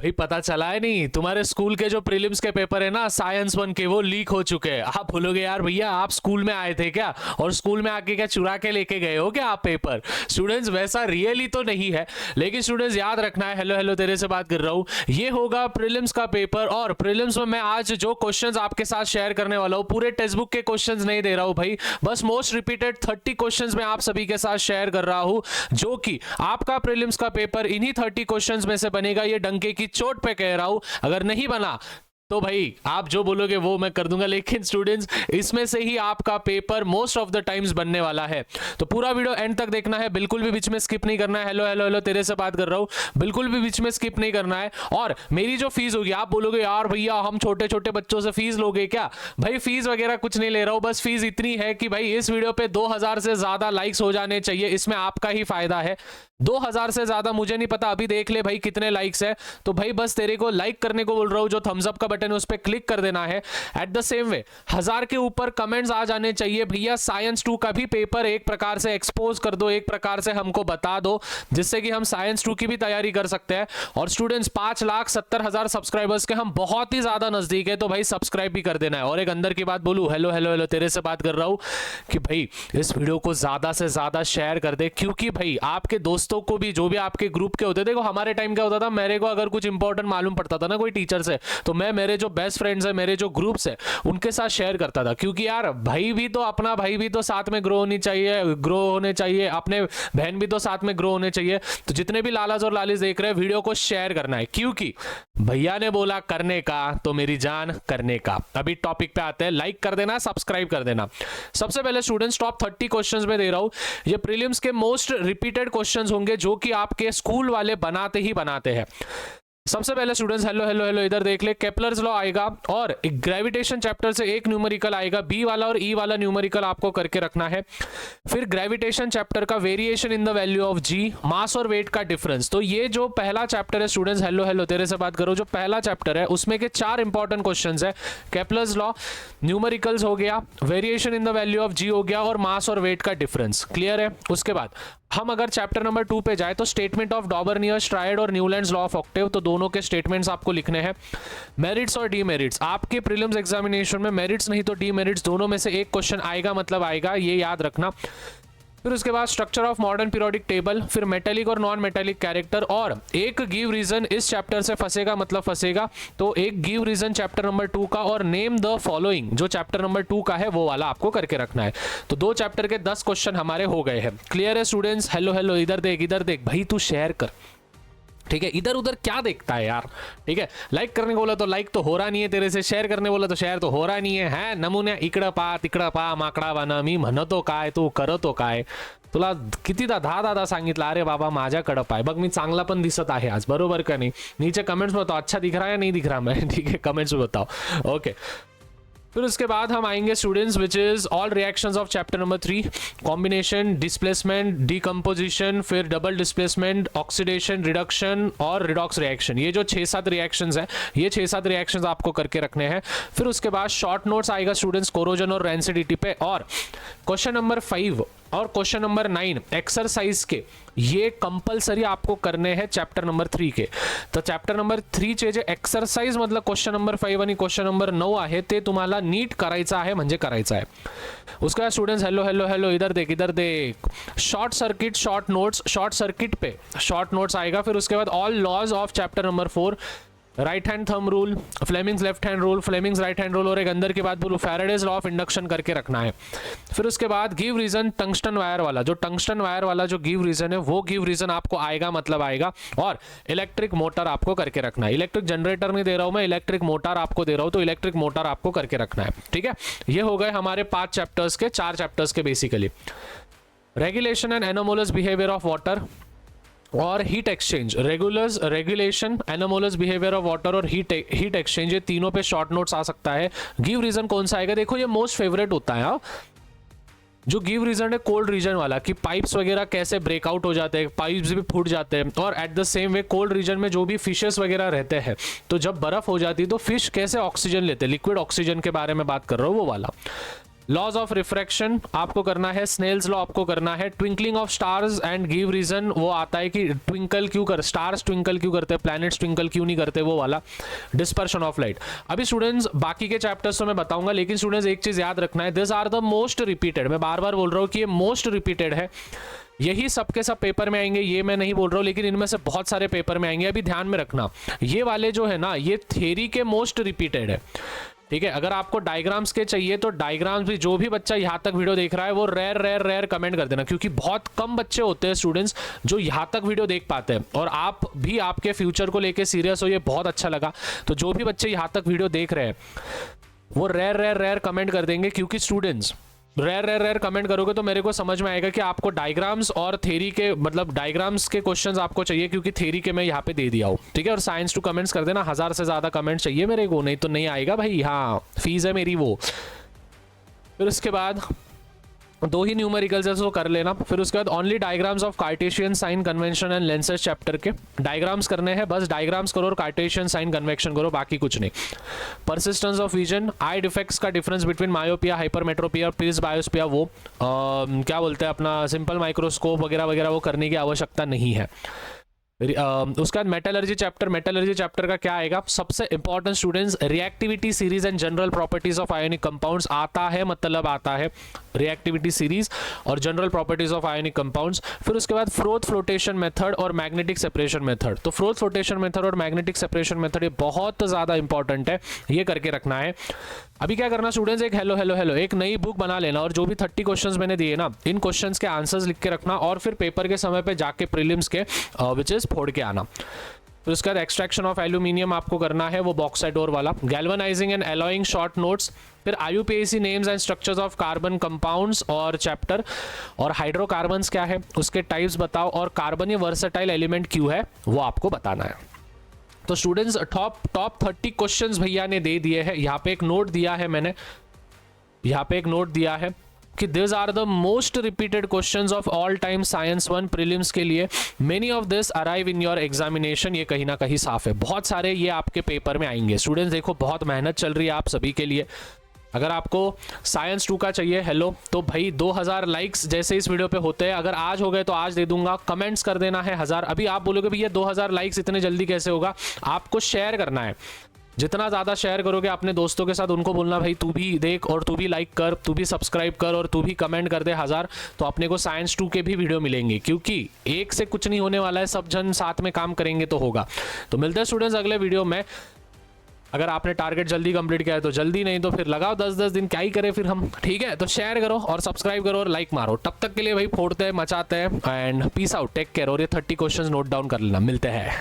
भाई पता चला है नहीं, तुम्हारे स्कूल के जो प्रीलिम्स के पेपर है ना साइंस 1 के, वो लीक हो चुके हैं। आप बोलोगे यार भैया आप स्कूल में आए थे क्या, और स्कूल में आके क्या चुरा के लेके गए हो क्या आप पेपर? स्टूडेंट्स वैसा रियली तो नहीं है, लेकिन स्टूडेंट्स याद रखना है। हेलो हेलो तेरे से बात कर रहा हूँ, ये होगा प्रीलिम्स का पेपर। और प्रीलिम्स में मैं आज जो क्वेश्चंस आपके साथ शेयर करने वाला हूँ, पूरे टेक्स्ट बुक के क्वेश्चंस नहीं दे रहा हूँ भाई, बस मोस्ट रिपीटेड 30 क्वेश्चंस मैं आप सभी के साथ शेयर कर रहा हूँ, जो कि आपका प्रीलिम्स का पेपर इन्हीं 30 क्वेश्चंस में से बनेगा। ये डंके की चोट पे कह रहा हूं, अगर नहीं बना तो भाई आप जो बोलोगे वो मैं कर दूंगा, लेकिन स्टूडेंट्स इसमें से ही आपका paper most of the times बनने वाला है। तो पूरा वीडियो एंड तक देखना है, बिल्कुल भी बीच में स्किप नहीं करना है। हेलो हेलो हेलो तेरे से बात कर रहा हूँ, बिल्कुल भी बीच में स्किप नहीं करना है। और मेरी जो फीस होगी, आप बोलोगे यार भैया हम छोटे छोटे बच्चों से फीस लोगे क्या? भाई फीस वगैरह कुछ नहीं ले रहा हूँ, बस फीस इतनी है कि भाई इस वीडियो पे 2000 से ज्यादा लाइक्स हो जाने चाहिए, इसमें आपका ही फायदा है। 2000 से ज्यादा मुझे नहीं पता, अभी देख ले भाई कितने लाइक्स है, तो भाई बस तेरे को लाइक करने को बोल रहा हूँ, जो थम्स अप का बटन है उस पर क्लिक कर देना है। एट द सेम वे 1000 के ऊपर कमेंट्स आ जाने चाहिए भैया, साइंस 2 का भी पेपर एक प्रकार से एक्सपोज कर दो, एक प्रकार से हमको बता दो, जिससे कि हम साइंस 2 की भी तैयारी कर सकते हैं। और स्टूडेंट्स 5,70,000 सब्सक्राइबर्स के हम बहुत ही ज्यादा नजदीक है, तो भाई सब्सक्राइब भी कर देना है। और एक अंदर की बात बोलूं, हेलो हेलो हेलो तेरे से बात कर रहा हूं कि भाई इस वीडियो को ज्यादा से ज्यादा शेयर कर दे, क्योंकि भाई आपके दोस्तों को भी, जो भी आपके ग्रुप के होते, देखो हमारे टाइम क्या होता था, मेरे को अगर कुछ इंपॉर्टेंट मालूम पड़ता था ना कोई टीचर से, तो मैं मेरे जो बेस्ट फ्रेंड्स है, मेरे जो ग्रुप्स है, उनके साथ शेयर करता था। क्योंकि यार भाई भी तो अपना भाई भी तो साथ में ग्रो होनी चाहिए, ग्रो होने चाहिए, अपने बहन भी तो साथ में ग्रो होने चाहिए। तो जितने भी लालाज और लालिज देख रहे हैं, वीडियो को शेयर करना है, क्योंकि भैया ने बोला करने का तो मेरी जान करने का। अभी टॉपिक पे आते हैं, लाइक कर देना, सब्सक्राइब कर देना। सबसे पहले स्टूडेंट्स टॉप 30 क्वेश्चंस में दे रहा हूं, ये प्रीलिम्स के मोस्ट रिपीटेड क्वेश्चंस होंगे, जो कि आपके स्कूल वाले बनाते ही बनाते हैं। सबसे पहले स्टूडेंट्स हेलो हेलो हेलो इधर देख ले, केपलर्स लॉ आएगा और एक ग्रेविटेशन चैप्टर से एक न्यूमेरिकल आएगा, बी वाला और ई वाला न्यूमेरिकल आपको करके रखना है। फिर ग्रेविटेशन चैप्टर का variation in the value of G, mass और वेट का डिफरेंस। तो ये जो पहला चैप्टर है स्टूडेंट्स, हेलो हेलो तेरे से बात करो, जो पहला चैप्टर है उसमें के 4 इंपॉर्टेंट क्वेश्चंस है। केपलर्स लॉ, न्यूमेरिकल्स हो गया, variation in the value of G हो गया, और मास और वेट का डिफरेंस। क्लियर है? उसके बाद हम अगर चैप्टर नंबर 2 पे जाए तो स्टेटमेंट ऑफ डॉबर्नियर्स ट्रायड और न्यूलैंड्स लॉ ऑफ ऑक्टेव, तो दोनों के स्टेटमेंट्स आपको लिखने हैं। मेरिट्स और डीमेरिट्स, आपके प्रीलिम्स एग्जामिनेशन में मेरिट्स नहीं तो डीमेरिट्स दोनों में से एक क्वेश्चन आएगा, मतलब आएगा, ये याद रखना। फिर उसके बाद structure of modern periodic table, फिर मेटेलिक और नॉन मेटेलिक कैरेक्टर, और एक गिव रीजन इस चैप्टर से फंसेगा मतलब फंसेगा, तो एक गिव रीजन चैप्टर नंबर 2 का, और नेम द फॉलोइंग जो चैप्टर नंबर 2 का है वो वाला आपको करके रखना है। तो 2 चैप्टर के 10 क्वेश्चन हमारे हो गए हैं। क्लियर है स्टूडेंट्स? हेलो हेलो इधर देख भाई, तू शेयर कर, ठीक है? इधर उधर क्या देखता है यार, ठीक है? लाइक करने को बोला तो लाइक तो हो रहा नहीं है तेरे से, शेअर करने बोला तो शेअर तो हो रहा नहीं है नमुन्या इकडं पा तिकडं पा माकडा बना, मी म्हणतो काय तू करतो काय, तुला कितीदा 10 सांगितलं, अरे बाबा माझ्याकडं पाय बघ, मी चांगला पण दिसत आहे आज, बरोबर का नहीं? नीचे कमेंट्स में बताओ अच्छा दिख रहा है या नहीं दिख रहा मैं, ठीक है? कमेंट्स में बताओ। ओके, फिर उसके बाद हम आएंगे students which is all reactions of chapter number 3, combination, displacement, decomposition, फिर डबल डिस्प्लेसमेंट, ऑक्सीडेशन, रिडक्शन और रिडॉक्स रिएक्शन। ये जो 6-7 रिएक्शंस हैं, ये 6-7 रिएक्शंस आपको करके रखने हैं। फिर उसके बाद शॉर्ट नोट्स आएगा स्टूडेंट्स कोरोजन और रेंसिडिटी पे, और क्वेश्चन नंबर 5 और क्वेश्चन नंबर 9 एक्सरसाइज के, ये कंपल्सरी आपको करने हैं चैप्टर नंबर 3 के। तर चॅप्टर नंबर 3 चे जे एक्सरसाइज मधलं क्वेश्चन नंबर 5 आणि क्वेश्चन नंबर 9 आहे, ते तुम्हाला नीट करायचं आहे, म्हणजे करायचं आहे। उसके बाद स्टूडेंट्स हेलो हेलो हेलो इधर देख, short circuit, short notes, short circuit पे शॉर्ट नोट्स आएगा। फिर उसके बाद all laws of chapter number 4, right hand thumb rule, Fleming's left hand rule, Fleming's right hand rule, और एक अंदर की बात बोलूं फैराडेज लॉ ऑफ इंडक्शन करके रखना है। फिर उसके बाद गिव रीजन टंगस्टन वायर वाला, जो टंगस्टन वायर वाला जो गिव रीजन है, वो गिव रीजन आपको आएगा मतलब आएगा, और इलेक्ट्रिक मोटर आपको करके रखना है। इलेक्ट्रिक जनरेटर नहीं दे रहा हूं मैं, इलेक्ट्रिक मोटर आपको दे रहा हूं, तो इलेक्ट्रिक मोटर आपको करके रखना है, ठीक है? ये हो गए हमारे 5 चैप्टर्स के, 4 चैप्टर्स के basically. Regulation and anomalous behaviour of water और heat exchange, regulation, anomalous behaviour of water और हीट एक्सचेंज, ये तीनों पे शॉर्ट नोट्स आ सकता है। गिव रीजन कौन सा आएगा? देखो ये मोस्ट फेवरेट होता है, जो गिव रीजन है कोल्ड रीजन वाला, कि पाइप्स वगैरह कैसे ब्रेकआउट हो जाते हैं, पाइप्स भी फूट जाते हैं, और at the same way cold region में जो भी फिशेस वगैरह रहते हैं, तो जब बर्फ हो जाती है तो फिश कैसे ऑक्सीजन लेते हैं, लिक्विड ऑक्सीजन के बारे में बात कर रहा हूँ वो वाला। लॉज ऑफ रिफ्रैक्शन आपको करना है, स्नेल्स लॉ आपको करना है, twinkling of stars and give reason, वो आता है कि ट्विंकल क्यों कर, स्टार्स ट्विंकल क्यों करते हैं, प्लैनेट्स ट्विंकल क्यों नहीं करते, वो वाला। Dispersion of light. अभी स्टूडेंट्स बाकी के चैप्टर्स तो मैं बताऊंगा, लेकिन स्टूडेंट्स एक चीज याद रखना है, this are the most repeated, मैं बार बार बोल रहा हूं कि ये मोस्ट रिपीटेड है, यही सबके सब पेपर में आएंगे, ये मैं नहीं बोल रहा हूँ, लेकिन इनमें से बहुत सारे पेपर में आएंगे। अभी ध्यान में रखना, ये वाले जो है ना, ये थ्योरी के मोस्ट रिपीटेड है, ठीक है। अगर आपको डायग्राम्स के चाहिए तो डायग्राम्स भी, जो भी बच्चा यहाँ तक वीडियो देख रहा है वो रेयर कमेंट कर देना, क्योंकि बहुत कम बच्चे होते हैं स्टूडेंट्स जो यहाँ तक वीडियो देख पाते हैं, और आप भी आपके फ्यूचर को लेके सीरियस हो, ये बहुत अच्छा लगा। तो जो भी बच्चे यहाँ तक वीडियो देख रहे हैं वो रेयर कमेंट कर देंगे, क्योंकि स्टूडेंट्स रेयर कमेंट करोगे तो मेरे को समझ में आएगा कि आपको डायग्राम्स और थ्योरी के, मतलब डायग्राम्स के क्वेश्चंस आपको चाहिए, क्योंकि थ्योरी के मैं यहाँ पे दे दिया हूँ, ठीक है। और साइंस टू कमेंट्स कर देना, 1000 से ज़्यादा कमेंट चाहिए मेरे को, नहीं तो नहीं आएगा भाई, हाँ फीस है मेरी वो। फिर उसके बाद 2 ही न्यूमेरिकल्स है, तो कर लेना। फिर उसके बाद only diagrams of Cartesian sign convention and lenses chapter के डायग्राम्स करने हैं, बस डायग्राम्स करो और कार्टेशियन साइन कन्वेक्शन करो, बाकी कुछ नहीं। Persistence of vision, eye defects का difference between myopia, hypermetropia, presbyopia, वो क्या बोलते हैं अपना सिंपल माइक्रोस्कोप वगैरह वगैरह वो करने की आवश्यकता नहीं है। उसके बाद मेटलर्जी चैप्टर का क्या आएगा, सबसे important students, reactivity series and general properties of ionic compounds आता है, मतलब आता है रिएक्टिविटी सीरीज और general properties of ionic compounds. फिर उसके बाद फ्रोथ फ्लोटेशन मेथड और मैग्नेटिक सेपरेशन मेथड। तो फ्रोथ फ्लोटेशन मेथड और मैग्नेटिक सेपरेशन मेथड ये बहुत ज्यादा इंपॉर्टेंट है, ये करके रखना है। अभी क्या करना स्टूडेंट्स, एक हेलो एक नई बुक बना लेना, और जो भी 30 क्वेश्चंस मैंने दिए ना, इन क्वेश्चंस के आंसर्स लिख के रखना, और फिर पेपर के समय पे जाके प्रीलिम्स के विच इज फोड़ के आना। फिर उसके बाद एक्सट्रैक्शन ऑफ एल्यूमिनियम आपको करना है, वो बॉक्साइट ओर वाला, galvanising and alloying short notes. फिर IUPAC names and structures of carbon compounds और चैप्टर, और हाइड्रोकार्बन्स क्या है उसके टाइप्स बताओ, और कार्बन ये वर्सेटाइल एलिमेंट क्यों है वो आपको बताना है। तो स्टूडेंट्स टॉप 30 क्वेश्चंस भैया ने दे दिए हैं। यहाँ पे एक नोट दिया है मैंने, यहाँ पे एक नोट दिया है कि this are the most repeated questions of all time science 1 prelims के लिए, many of this arrive in your examination. ये कहीं ना कहीं साफ है, बहुत सारे ये आपके पेपर में आएंगे। स्टूडेंट्स देखो बहुत मेहनत चल रही है आप सभी के लिए। अगर आपको साइंस 2 का चाहिए हेलो, तो भाई 2000 लाइक्स जैसे इस वीडियो पे होते हैं, अगर आज हो गए तो आज दे दूंगा। कमेंट्स कर देना है 1000। अभी आप बोलोगे भैया 2000 लाइक्स इतने जल्दी कैसे होगा, आपको शेयर करना है। जितना ज़्यादा शेयर करोगे अपने दोस्तों के साथ, उनको बोलना भाई तू भी देख और तू भी लाइक कर, तू भी सब्सक्राइब कर और तू भी कमेंट कर दे 1000, तो अपने को साइंस 2 के भी वीडियो मिलेंगे, क्योंकि एक से कुछ नहीं होने वाला है, सब जन साथ में काम करेंगे तो होगा। तो मिलते हैं स्टूडेंट्स अगले वीडियो में। अगर आपने टारगेट जल्दी कंप्लीट किया है तो जल्दी, नहीं तो फिर लगाओ 10-10 दिन, क्या ही करें फिर हम, ठीक है। तो शेयर करो और सब्सक्राइब करो और लाइक मारो। तब तक के लिए भाई फोड़ते हैं, मचाते हैं, and peace out, take care. और ये 30 क्वेश्चंस नोट डाउन कर लेना, मिलते हैं।